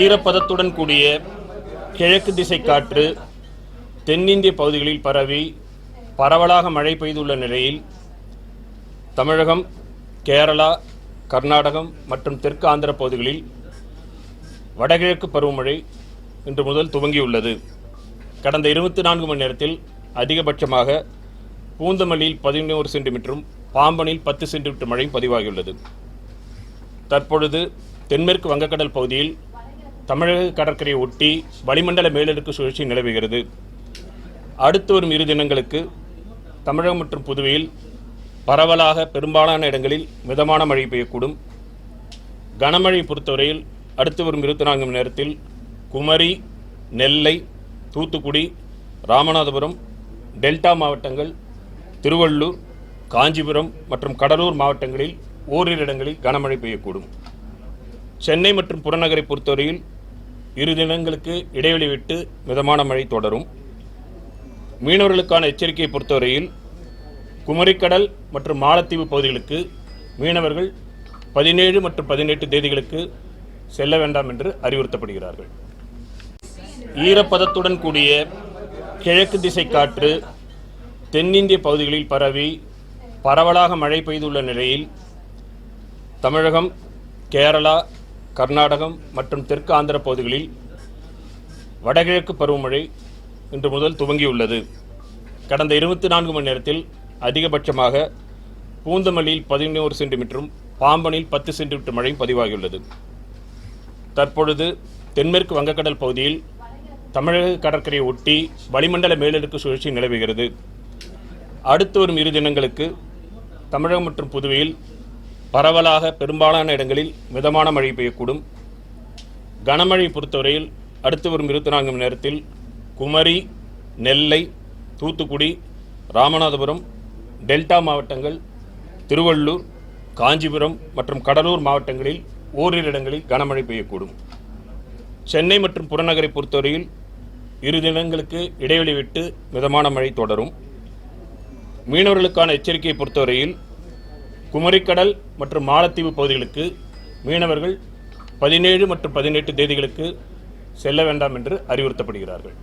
ஈரப்பதத்துடன் கூடிய கிழக்கு திசை காற்று தென்னிந்திய பகுதிகளில் பரவி பரவலாக மழை பெய்துள்ள நிலையில் தமிழகம், கேரளா, கர்நாடகம் மற்றும் தெற்கு ஆந்திர பகுதிகளில் வடகிழக்கு பருவமழை இன்று முதல் துவங்கியுள்ளது. கடந்த 24 மணி நேரத்தில் அதிகபட்சமாக பூந்தமல்லியில் 11 சென்டிமீட்டரும் பாம்பனில் 10 சென்டிமீட்டர் மழை பதிவாகியுள்ளது. தற்பொழுது தென்மேற்கு வங்கக்கடல் பகுதியில் தமிழக கடற்கரையை ஒட்டி வளிமண்டல மேலடுக்கு சுழற்சி நிலவுகிறது. அடுத்து வரும் 2 தினங்களுக்கு தமிழகம் மற்றும் புதுவையில் பரவலாக பெரும்பாலான இடங்களில் மிதமான மழை பெய்யக்கூடும். கனமழை பொறுத்தவரையில் அடுத்து வரும் 24 மணி நேரத்தில் குமரி, நெல்லை, தூத்துக்குடி, ராமநாதபுரம், டெல்டா மாவட்டங்கள், திருவள்ளூர், காஞ்சிபுரம் மற்றும் கடலூர் மாவட்டங்களில் ஓரிரு இடங்களில் கனமழை பெய்யக்கூடும். சென்னை மற்றும் புறநகரை பொறுத்தவரையில் 2 தினங்களுக்கு இடைவெளி விட்டு மிதமான மழை தொடரும். மீனவர்களுக்கான எச்சரிக்கையை பொறுத்தவரையில் குமரிக்கடல் மற்றும் மாலத்தீவு பகுதிகளுக்கு மீனவர்கள் 17 மற்றும் 18 தேதிகளுக்கு செல்ல வேண்டாம் என்று அறிவுறுத்தப்படுகிறார்கள். ஈரப்பதத்துடன் கூடிய கிழக்கு திசை காற்று தென்னிந்திய பகுதிகளில் பரவி பரவலாக மழை பெய்துள்ள நிலையில் தமிழகம், கேரளா, கர்நாடகம் மற்றும் தெற்கு ஆந்திர பகுதிகளில் வடகிழக்கு பருவமழை இன்று முதல் துவங்கியுள்ளது. கடந்த 24 மணி நேரத்தில் அதிகபட்சமாக பூந்தமல்லியில் 11 சென்டிமீட்டரும் பாம்பனில் 10 சென்டிமீட்டர் மழை பதிவாகியுள்ளது. தற்பொழுது தென்மேற்கு வங்கக்கடல் பகுதியில் தமிழக கடற்கரையை ஒட்டி வளிமண்டல மேலடுக்கு சுழற்சி நிலவுகிறது. அடுத்து வரும் 2 தினங்களுக்கு தமிழகம் மற்றும் புதுவையில் பரவலாக பெரும்பாலான இடங்களில் மிதமான மழை பெய்யக்கூடும். கனமழை பொறுத்தவரையில் அடுத்து வரும் 24 மணி நேரத்தில் குமரி, நெல்லை, தூத்துக்குடி, ராமநாதபுரம், டெல்டா மாவட்டங்கள், திருவள்ளூர், காஞ்சிபுரம் மற்றும் கடலூர் மாவட்டங்களில் ஓரிரு இடங்களில் கனமழை பெய்யக்கூடும். சென்னை மற்றும் புறநகரை பொறுத்தவரையில் 2 தினங்களுக்கு இடைவெளி விட்டு மிதமான மழை தொடரும். மீனவர்களுக்கான எச்சரிக்கையை பொறுத்தவரையில் குமரிக்கடல் மற்றும் மாலத்தீவு பகுதிகளுக்கு மீனவர்கள் 17 மற்றும் 18 தேதிகளுக்கு செல்ல வேண்டாம் என்று அறிவுறுத்தப்படுகிறார்கள்.